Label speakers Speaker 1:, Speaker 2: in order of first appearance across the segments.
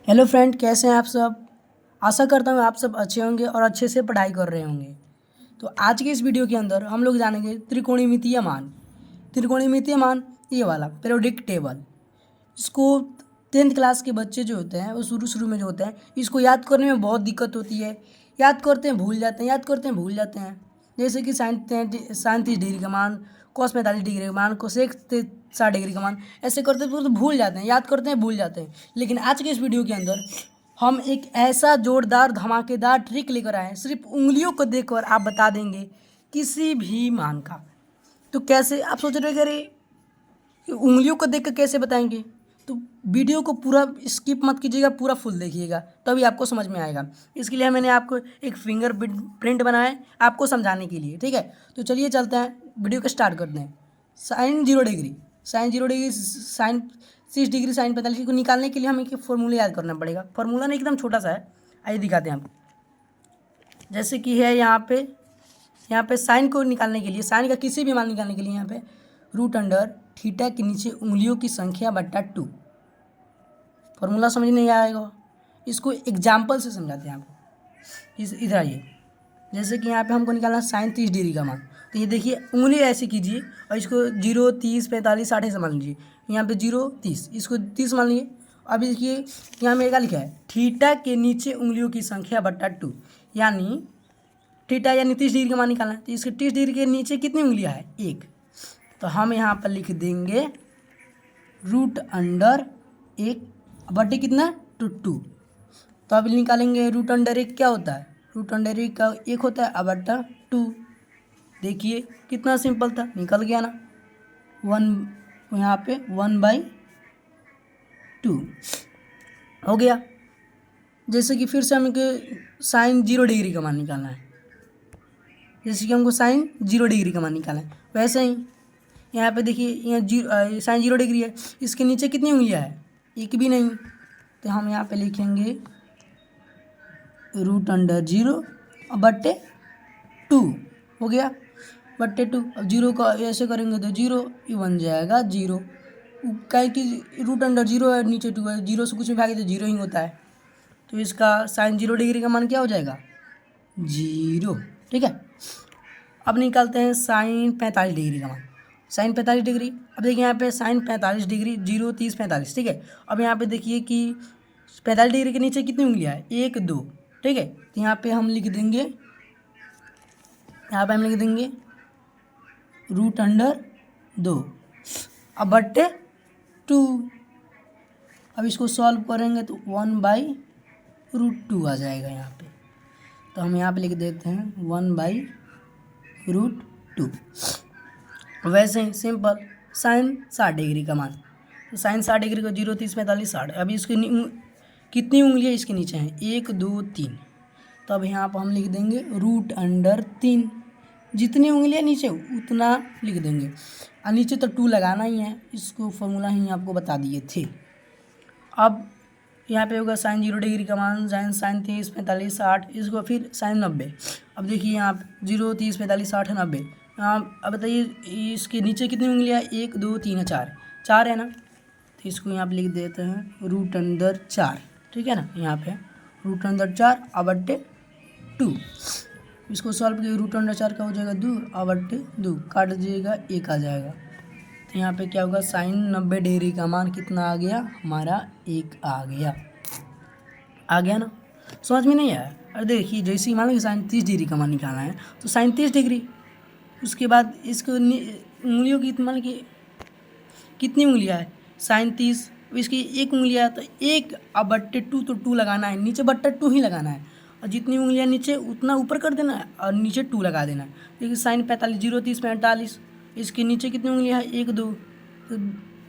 Speaker 1: Hello friend, कैसे हैं आप सब। आशा करता हूँ आप सब अच्छे होंगे और अच्छे से पढ़ाई कर रहे होंगे। तो आज के इस वीडियो के अंदर हम लोग जानेंगे त्रिकोणमितीय मान। त्रिकोणमितीय मान ये वाला पीरियोडिक टेबल। इसको 10th क्लास के बच्चे जो होते हैं वो शुरू शुरू में जो होते हैं इसको याद करने में बहुत दिक्कत होती है। याद करते हैं भूल जाते हैं, याद करते हैं भूल जाते हैं। जैसे कि साइन 30 डिग्री का मान, कॉस 45 डिग्री का मान, कोसेक 60 डिग्री का मान, ऐसे करते तो भूल जाते हैं, याद करते हैं भूल जाते हैं। लेकिन आज के इस वीडियो के अंदर हम एक ऐसा जोरदार धमाकेदार ट्रिक लेकर आए हैं, सिर्फ उंगलियों को देखकर आप बता देंगे किसी भी मान का। तो कैसे आप सोच रहे अरे उंगलियों को देखकर कैसे बताएंगे। तो वीडियो को पूरा स्किप मत कीजिएगा, पूरा फुल देखिएगा तभी आपको समझ में आएगा। इसके लिए मैंने आपको एक फिंगर प्रिंट बनाया है आपको समझाने के लिए, ठीक है। तो चलिए चलते हैं, वीडियो को स्टार्ट करते हैं। Sine 0 degree, sine 0 degree, sine 30 degree, sine 45 को निकालने के लिए हमें एक फॉर्मूला याद करना पड़ेगा। फॉर्मूला ना एकदम छोटा सा है, आइए दिखाते हैं आपको। जैसे कि है यहाँ पे साइन को निकालने के लिए, साइन का किसी भी मान निकालने के लिए यहाँ पे रूट अंडर थीटा के नीचे उंगलियों की संख्या बट्टा 2। फॉर्मूला समझ नहीं आएगा, इसको एग्जाम्पल से समझाते हैं आपको। इधर आइए, जैसे कि यहाँ पे हमको निकालना साइन 30 डिग्री का मान। तो ये देखिए उंगली ऐसे कीजिए और इसको 0, 30, 45, 60 से मान लीजिए। यहाँ पे 0, 30, इसको 30 मान लीजिए। अभी देखिए यहाँ मेरे क्या लिखा है, थीटा के नीचे उंगलियों की संख्या बट्टा 2, यानी थीटा यानी 30 डिग्री का मान निकालना है। तो इसके 30 डिग्री के नीचे कितनी उंगलियाँ है, 1। तो हम यहाँ पर लिख देंगे रूट अंडर 1 बटे कितना 2। तो अब निकालेंगे रूट अंडर 1 क्या होता है, रूट अंडर 1 का 1 होता है बटा 2। देखिए कितना सिंपल था, निकल गया ना। 1 यहाँ पे 1/2 हो गया। जैसे कि फिर से हमें साइन 0 डिग्री का मान निकालना है, जैसे कि हमको साइन 0 डिग्री का मान निकालना है, वैसे ही यहाँ पे देखिए यहाँ साइन 0 डिग्री है, इसके नीचे कितनी उंगलियाँ है, एक भी नहीं। तो हम यहाँ पे लिखेंगे रूट अंडर 0 बट्टे 2 हो गया, बट्टे 2। अब 0 का ऐसे करेंगे तो 0 ये बन जाएगा 0, क्या कि रूट अंडर 0 है, नीचे 2 है, 0 से कुछ भी भागे तो 0 ही होता है। तो इसका साइन 0 डिग्री का मान क्या हो जाएगा, 0, ठीक है। अब निकालते हैं साइन 45 डिग्री का मान। साइन 45 डिग्री, अब देखिए यहाँ पे साइन 45 डिग्री, 0, 30, 45, ठीक है। अब यहाँ पे देखिए कि 45 डिग्री के नीचे कितनी उंगलियाँ है, 1, 2, ठीक है। तो यहाँ पे हम लिख देंगे, रूट अंडर 2 अब बट्टे 2। अब इसको सॉल्व करेंगे तो 1/√2 आ जाएगा यहाँ पे। तो हम यहाँ पे लिख देते हैं 1/√2। वैसे ही सिंपल साइन 60 डिग्री का मान, तो साइन 60 डिग्री को 0, 30, 45, 60। अभी इसकी कितनी उंगलियाँ इसके नीचे हैं, 1, 2, 3। तो अब यहाँ पर हम लिख देंगे रूट अंडर 3, जितनी उंगलियाँ नीचे उतना लिख देंगे। और नीचे तो 2 लगाना ही है, इसको फॉर्मूला ही आपको बता दिए थे। अब यहाँ पे होगा साइन 0 डिग्री का मान, साइन 30, 45, 60, इसको फिर साइन 90। अब देखिए यहाँ पे 0, 30, 45, 60 है 90। अब बताइए इसके नीचे कितनी उंगलियाँ, 1, 2, 3 है, 4 है ना। तो इसको यहाँ पे लिख देते हैं रूट अंडर 4, ठीक है ना। यहाँ पे रूट अंडर 4 बट्टे 2। इसको सॉल्व किए रूट अंडर 4 का हो जाएगा 2 बट्टे 2, काट दीजिएगा 1 आ जाएगा। तो यहाँ पे क्या होगा, साइन 90 डिग्री का मान कितना आ गया हमारा, 1 आ गया ना। समझ में नहीं आया। अरे देखिए जैसे ही मान लो साइन 30 डिग्री का मान निकालना है तो साइन 30 डिग्री, उसके बाद इसको उंगलियों की मान की कितनी उंगलियाँ है, साइन 30, इसकी 1 उंगलियाँ है तो 1 बट्टे 2, तो 2 लगाना है, नीचे बट्टा 2 ही लगाना है। और जितनी उंगलियाँ नीचे उतना ऊपर कर देना है और नीचे 2 लगा देना है। देखिए साइन 45, 0, 30, 45, इसके नीचे कितनी उंगलियाँ है, 1, 2,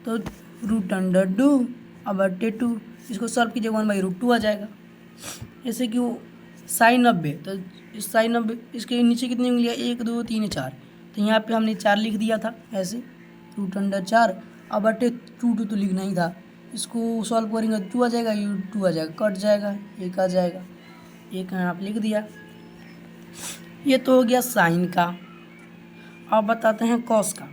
Speaker 1: तो रूट अंडर 2 बट्टे 2। इसको सॉल्व कीजिए 1/√2 आ जाएगा। ऐसे कि वो साइन 90, तो इस साइन 90 इसके नीचे कितनी उंगलियाँ, 1, 2, 3, 4। तो यहाँ पे हमने 4 लिख दिया था ऐसे, रूट अंडर 4 बट्टे 2 तो लिखना ही था। इसको सॉल्व करेंगे 2 आ जाएगा, ये 2 आ जाएगा, कट जाएगा, 1 आ जाएगा, 1 यहाँ पे लिख दिया। ये तो हो गया साइन का। अब बताते हैं कॉस का।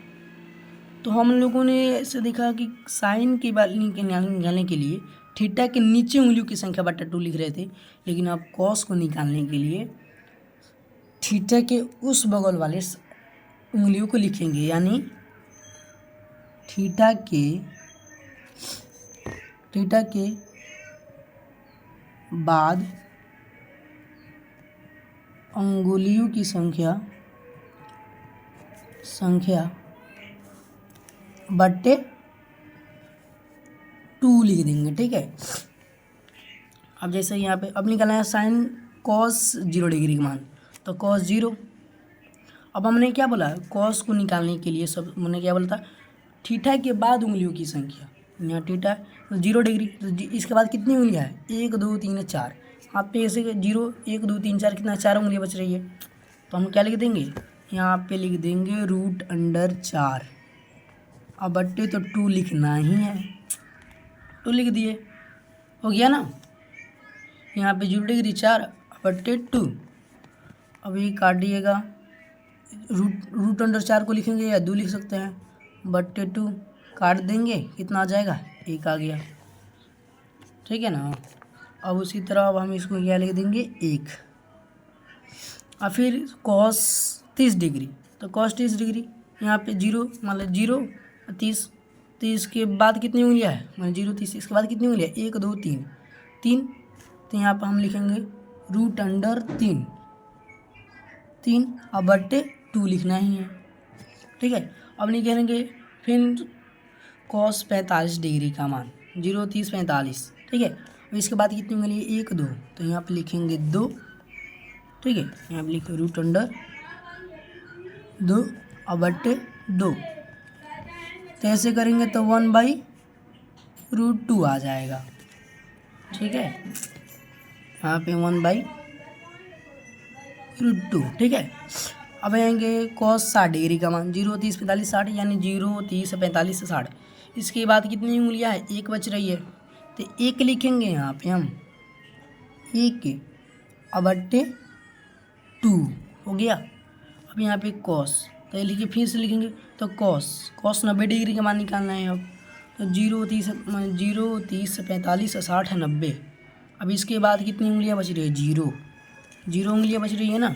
Speaker 1: तो हम लोगों ने ऐसे देखा कि साइन की वैल्यू निकालने के लिए थीटा के नीचे उंगलियों की संख्या बटा 2 लिख रहे थे, लेकिन अब कॉस को निकालने के लिए थीटा के उस बगल वाले उंगलियों को लिखेंगे, यानी थीटा के बाद अंगुलियों की संख्या बटे 2 लिख देंगे। ठीक है, अब जैसे यहाँ पे अब निकालना है साइन कॉस 0 डिग्री का मान, तो कॉस 0। अब हमने क्या बोला, कॉस को निकालने के लिए सब हमने क्या बोला था, थीटा के बाद उंगलियों की संख्या, यहाँ थीटा 0 डिग्री, तो इसके बाद कितनी उंगलियाँ है, 1 2 3 4, हाथ पे ऐसे 0 1 2 3 4 कितना 4 उंगलियाँ बच रही है, तो हम क्या लिख देंगे, यहाँ पे लिख देंगे √4। अब बट्टे तो 2 लिखना ही है, 2 लिख दिए, हो गया ना। यहाँ पे 0 डिग्री 4 बट्टे 2, अब ये काट दिएगा, √4 को लिखेंगे या 2 लिख सकते हैं, बट्टे 2 काट देंगे, कितना आ जाएगा, 1 आ गया। ठीक है ना। अब उसी तरह अब हम इसको क्या लिख देंगे, 1। और फिर कॉस 30 डिग्री, तो कॉस 30 डिग्री यहाँ पे 0 मतलब 0 30 के बाद कितनी उंगलियाँ है, मतलब 0 30, इसके बाद कितनी उंगलियाँ, 1 2 3, तो यहाँ पर हम लिखेंगे √3 अब बट्टे 2 लिखना ही है। ठीक है, अब लिखेंगे फिर कॉस 45 डिग्री का मान, 0 30 45। ठीक है, अब इसके बाद कितनी उंगली है, 1 2, तो यहाँ पे लिखेंगे 2। ठीक है, यहाँ पे लिखे √2 अब बट्टे 2, तो ऐसे करेंगे तो 1/√2 आ जाएगा। ठीक है, यहाँ पे 1/√2। ठीक है, अब आएंगे कॉस 60 डिग्री का मान, 0 30 45 60, यानी 0 30 45 60। इसके बाद कितनी उंगलियाँ है, 1 बच रही है, तो 1 लिखेंगे यहाँ पे हम, 1 अब बट्टे 2 हो गया। अब यहाँ पे कॉस, तो ये लिखिए, फिर से लिखेंगे तो कॉस 90 डिग्री का मान निकालना है। अब तो 0 30 45 60 है 90। अब इसके बाद कितनी उंगलियाँ बच रही है, 0 उंगलियाँ बच रही है ना,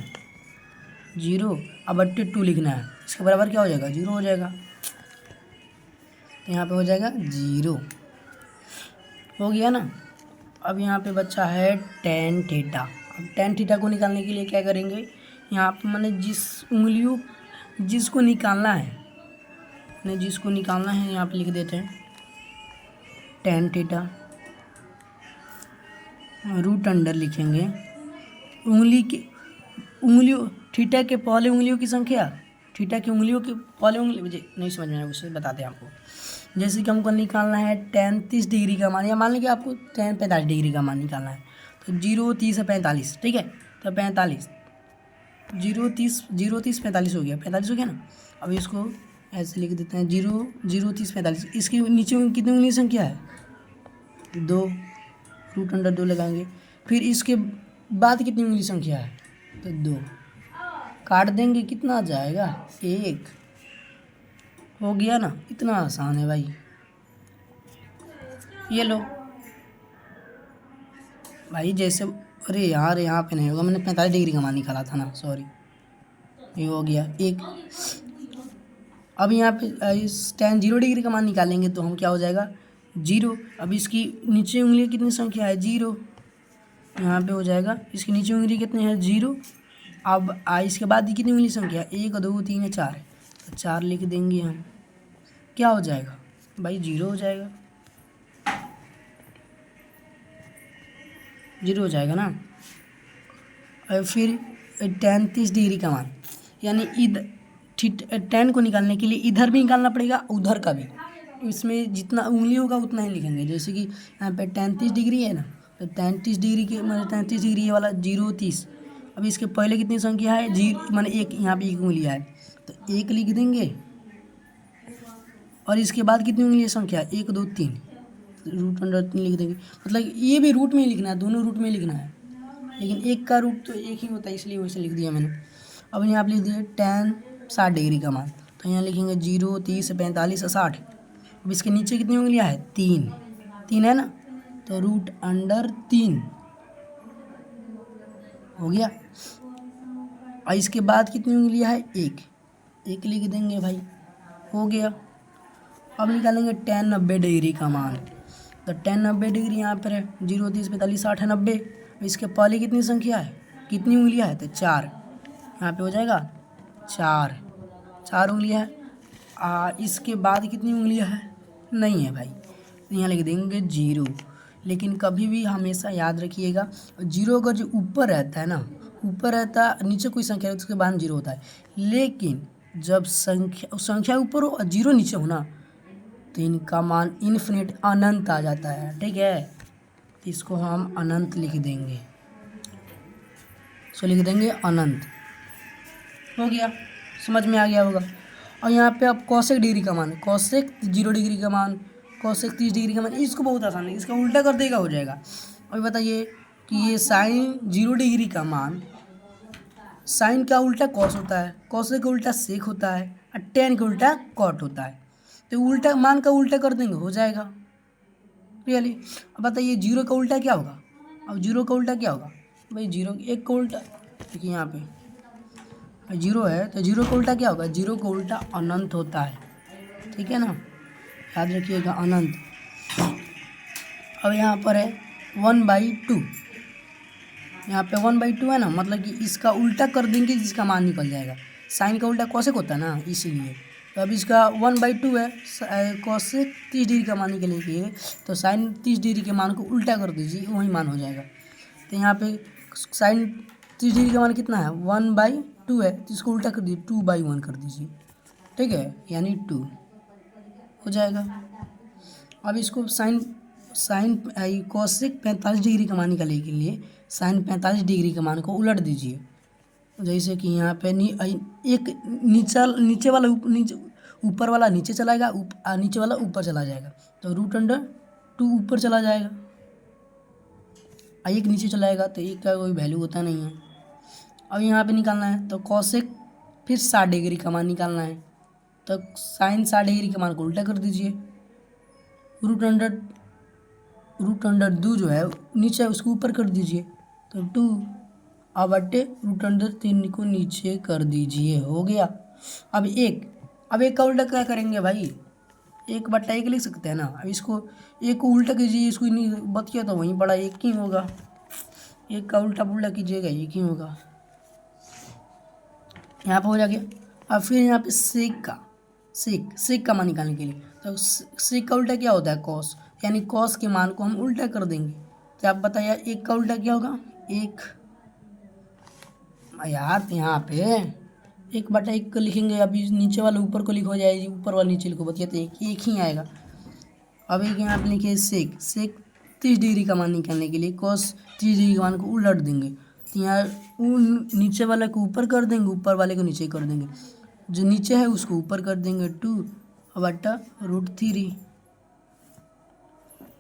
Speaker 1: 0 अब बट्टे 2 लिखना है, इसके बराबर क्या हो जाएगा, 0 हो जाएगा, तो यहाँ पे हो जाएगा 0, हो गया ना। अब यहाँ पे बच्चा है tan थीटा। अब tan थीटा को निकालने के लिए क्या करेंगे, यहाँ पे मैंने जिसको निकालना है यहाँ पे लिख देते हैं tan थीटा, √अंडर लिखेंगे, उंगलियों थीटा के पहले उंगलियों की संख्या, थीटा की उंगलियों की पहले उंगली, मुझे नहीं समझ में आया, उससे बताते हैं आपको। जैसे कि हमको निकालना है tan 30 डिग्री का मान, या मान लीजिए आपको tan 45 डिग्री का मान निकालना है, तो 0 30 45। ठीक है, तो 45 0 30 45 हो गया, 45 हो गया ना। अब इसको ऐसे लिख देते हैं 0 30 45। इसके नीचे कितनी उंगली संख्या है, 2, √2 लगाएंगे। फिर इसके बाद कितनी उंगली संख्या है, तो 2 काट देंगे, कितना आ जाएगा, 1 हो गया ना। इतना आसान है भाई, ये लो भाई। जैसे अरे यार यहाँ पे नहीं होगा, मैंने 45 डिग्री का मान निकाला था ना, सॉरी, ये हो गया 1। अब यहाँ पे इस tan 0 डिग्री का मान निकालेंगे तो हम क्या हो जाएगा, 0। अब इसकी नीचे उंगली कितनी संख्या है, 0, यहाँ पे हो जाएगा, इसकी नीचे उंगली कितनी है, 0। अब इसके बाद कितनी उंगली संख्या, 1 2 3 4, तो 4 लिख देंगे हम, क्या हो जाएगा भाई, 0 हो जाएगा, 0 हो जाएगा ना। और फिर tan 30 डिग्री का मान, यानी tan को निकालने के लिए इधर भी निकालना पड़ेगा, उधर का भी। इसमें जितना उंगली होगा उतना ही लिखेंगे। जैसे कि यहाँ पे tan 30 डिग्री है ना, तो tan 30 डिग्री के मतलब 33 डिग्री ये वाला 0 30। अब इसके पहले कितनी संख्या है, 0 माने 1, यहाँ पे 1 उंगली है, तो 1 लिख देंगे। और इसके बाद कितनी उंगली संख्या, 1 2 3, √3 लिख देंगे। मतलब ये भी रूट में ही लिखना है, दोनों रूट में लिखना है, लेकिन एक का रूट तो एक ही होता है, इसलिए वैसे लिख दिया मैंने। अब यहाँ पे लिख दिए tan 60 डिग्री का मान, तो यहाँ लिखेंगे 0 30 45 60। अब इसके नीचे कितनी उंगलियाँ है, 3 है ना, तो √3 हो गया। और इसके बाद कितनी उंगलियां है, एक लिख देंगे भाई, हो गया। अब निकालेंगे tan 90 डिग्री का मान। तो tan 90 डिग्री यहाँ पर है, 0 30 45 60 90। इसके पहले कितनी संख्या है, कितनी उंगलियां है, तो 4। यहाँ पे हो जाएगा 4 उंगलियां है। इसके बाद कितनी उंगलियां है, नहीं है भाई, तो यहाँ लिख देंगे 0। लेकिन कभी भी हमेशा याद रखिएगा, 0 अगर जो ऊपर रहता है ना, ऊपर रहता है, नीचे कोई संख्या है उसके बाद 0 होता है। लेकिन जब संख्या ऊपर हो और 0 नीचे हो ना, तो इनका मान इन्फिनिट अनंत आ जाता है। ठीक है, इसको हम अनंत लिख देंगे, लिख देंगे अनंत। हो गया, समझ में आ गया होगा। और यहाँ पे अब कोसेक डिग्री का मान, कोसेक 0 डिग्री का मान, कोसेक 30 डिग्री का मान, इसको बहुत आसान है, इसका उल्टा कर देगा हो जाएगा। अभी बताइए कि ये साइन 0 डिग्री का मान, साइन का उल्टा कॉस होता है, कोसेक का उल्टा सेक होता है, और टेन का उल्टा कॉट होता है। तो उल्टा मान का उल्टा कर देंगे हो जाएगा रियली। अब बताइए 0 का उल्टा क्या होगा, अब 0 का उल्टा क्या होगा भाई, 0 1 का उल्टा, देखिए यहाँ पे 0 है तो 0 का उल्टा क्या होगा, 0 का उल्टा अनंत होता है। ठीक है ना, याद रखिएगा अनंत। अब यहाँ पर है 1/2, यहाँ पे 1/2 है ना, मतलब कि इसका उल्टा कर देंगे जिसका मान निकल जाएगा। साइन का उल्टा कोसेक होता है ना, इसीलिए। तो अब इसका 1/2 है, कोसेक 30 डिग्री का मान निकलेंगे, तो साइन 30 डिग्री के मान को उल्टा कर दीजिए, वही मान हो जाएगा। तो यहाँ पे साइन 30 डिग्री का मान कितना है, 1/2 है, तो इसको उल्टा कर दीजिए, 2/1 कर दीजिए। ठीक है, यानी 2 हो जाएगा। अब इसको साइन कोसेक 45 डिग्री का मान निकालने के लिए साइन 45 डिग्री के मान को उलट दीजिए। जैसे कि यहाँ पे एक नीचे वाला ऊपर वाला नीचे चला जाएगा, नीचे वाला ऊपर चला जाएगा, तो √2 ऊपर चला जाएगा, एक नीचे चला जाएगा, तो एक का कोई वैल्यू होता नहीं है। अब यहाँ पे निकालना है, तो कोसेक फिर 60 डिग्री का मान निकालना है, तो साइन 60 डिग्री के मान को उल्टा कर दीजिए, √2 जो है नीचे उसको ऊपर कर दीजिए, तो 2 अब √3 को नीचे कर दीजिए, हो गया। अब एक का उल्टा क्या करेंगे भाई, 1/1 लिख सकते हैं ना। अब इसको एक को उल्टा कीजिए, इसको नहीं बत किया तो वहीं बड़ा एक ही होगा, एक का उल्टा पुल्टा कीजिएगा एक ही होगा। यहाँ पर हो जाएगा। अब फिर यहाँ पे सेक का मान निकालने के लिए, तो सेक का उल्टा क्या होता है, कॉस, यानी कॉस के मान को हम उल्टा कर देंगे। तो आप बताइए एक का उल्टा क्या होगा, एक यार यहाँ पे 1/1 को लिखेंगे, अभी नीचे वाला ऊपर को लिखो जाएगी, ऊपर वाला नीचे लिखो, बतिया तो एक ही आएगा। अब एक यहाँ पे लिखे सेक 30 डिग्री का मान निकालने के लिए कॉस 30 डिग्री का मान को उलट देंगे, तो यहाँ नीचे वाले को ऊपर कर देंगे, ऊपर वाले को नीचे कर देंगे, जो नीचे है उसको ऊपर कर देंगे 2/√3।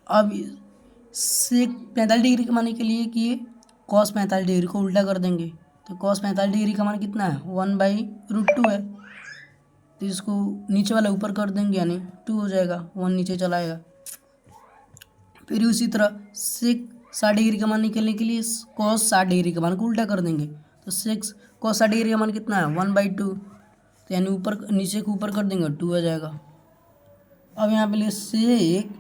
Speaker 1: अब सेक 45 डिग्री के मान के लिए कि कॉस 45 डिग्री को उल्टा कर देंगे, तो कॉस 45 डिग्री का मान कितना है, 1/√2 है, तो इसको नीचे वाला ऊपर कर देंगे, यानी 2 हो जाएगा, 1 नीचे चलाएगा। फिर उसी तरह सेक 60 डिग्री का मान निकलने के लिए कॉस 60 डिग्री का मान को उल्टा कर देंगे, तो कॉस 60 डिग्री का मान कितना है, 1/2, तो यानी ऊपर नीचे को ऊपर कर देंगे, 2 आ जाएगा। अब यहाँ पे सेक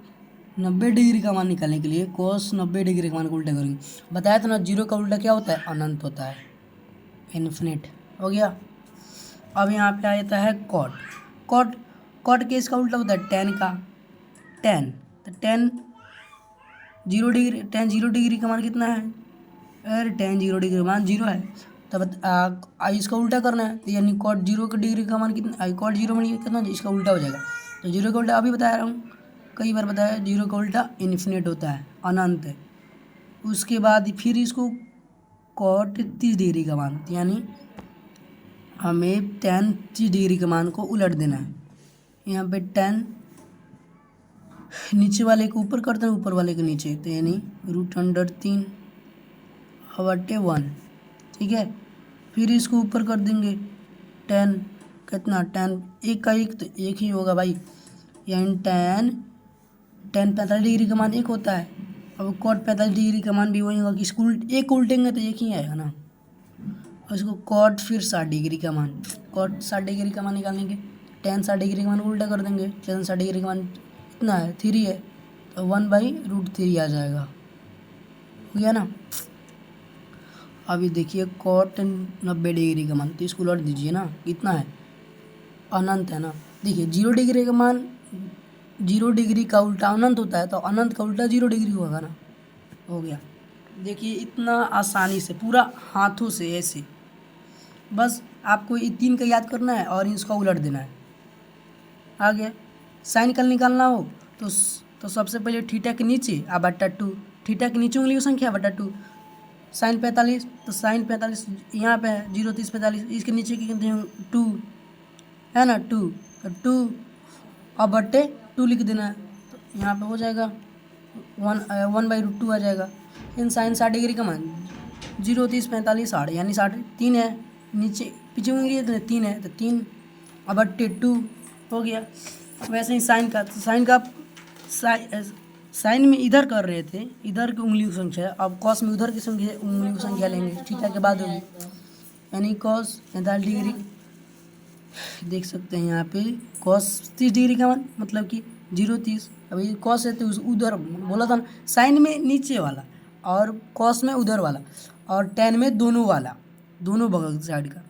Speaker 1: 90 डिग्री का मान निकालने के लिए कॉस 90 डिग्री का मान को उल्टा करेंगे। बताया था ना, 0 का उल्टा क्या होता है, अनंत होता है, इन्फिनिट। हो गया। अब यहाँ पे आ जाता है कॉट के इसका उल्टा होता है tan का, तो tan 0 डिग्री का मान कितना है, अरे tan 0 डिग्री का मान 0 है, तब इसका उल्टा करना है, तो यानी cot 0 डिग्री का मान कितना, cot 0 में कितना, इसका उल्टा हो जाएगा। तो 0 का उल्टा अभी बता रहा हूँ, कई बार बताया, 0 का उल्टा इन्फिनिट होता है, अनंत है। उसके बाद फिर इसको cot 30 डिग्री का मान, यानी हमें tan 30 डिग्री के मान को उलट देना है। यहाँ पे tan नीचे वाले को ऊपर करते हैं, ऊपर वाले को नीचे, तो यानी √3/1, ठीक है। फिर इसको ऊपर कर देंगे, tan कितना, tan एक का एक तो एक ही होगा भाई, यानी tan 45 डिग्री का मान 1 होता है, अब कॉट 45 डिग्री का मान भी वही होगा कि इसको एक उल्टेंगे तो एक ही आएगा ना। और इसको कॉट फिर 60 डिग्री का मान, कॉट 60 डिग्री का मान निकालने के टेन 60 डिग्री का मान उल्टा कर देंगे। टेन 60 डिग्री का मान कितना है, 3 है, तो 1/√3 आ जाएगा। हो गया ना। अभी देखिए कॉट 90 डिग्री का मान, तो इसको उलट दीजिए ना, कितना है, अनंत है ना। देखिए 0 डिग्री का मान, 0 डिग्री का उल्टा अनंत होता है, तो अनंत का उल्टा 0 डिग्री होगा ना। हो गया। देखिए इतना आसानी से पूरा हाथों से ऐसे, बस आपको ये 3 का याद करना है और इसका उलट देना है। आ गया। साइन कल निकालना हो तो सबसे पहले थीटा के नीचे आ बटा 2, थीटा के नीचे उंगली की संख्या बटा 2। साइन 45, तो साइन 45 यहाँ पे है 0 30 45, इसके नीचे की गिनती 2 है ना, 2, तो 2 और बट्टे 2 लिख देना है, तो यहाँ पे हो जाएगा 1/√2 आ जाएगा। इन साइन 60 डिग्री का मान 0 30 45 60 यानी 60 3 है, नीचे पीछे उंगली है तो 3 है, तो 3 और बट्टे 2 हो गया। वैसे ही साइन का, तो साइन में इधर कर रहे थे, इधर की उंगली की संख्या, अब कॉस में उधर की संख्या उंगली की संख्या लेंगे, थीटा के बाद होगी, यानी कॉस 45 डिग्री। देख सकते हैं यहाँ पे कॉस 30 डिग्री का मान मतलब कि 0 30, अभी कॉस है तो उधर बोला था ना, साइन में नीचे वाला और कॉस में उधर वाला और टेन में दोनों वाला, दोनों बगल साइड का।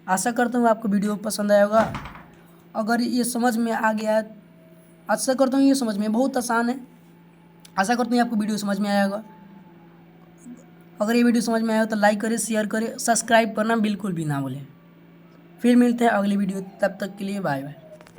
Speaker 1: आशा करता हूँ आपको वीडियो पसंद आया होगा। अगर ये समझ में आ गया, आशा करता हूँ ये समझ में, बहुत आसान है। आशा करता हूँ आपको वीडियो समझ में आया होगा। अगर ये वीडियो समझ में आया हो तो लाइक करें, शेयर करें, सब्सक्राइब करना बिल्कुल भी ना भूलें। फिर मिलते हैं अगली वीडियो, तब तक के लिए बाय बाय।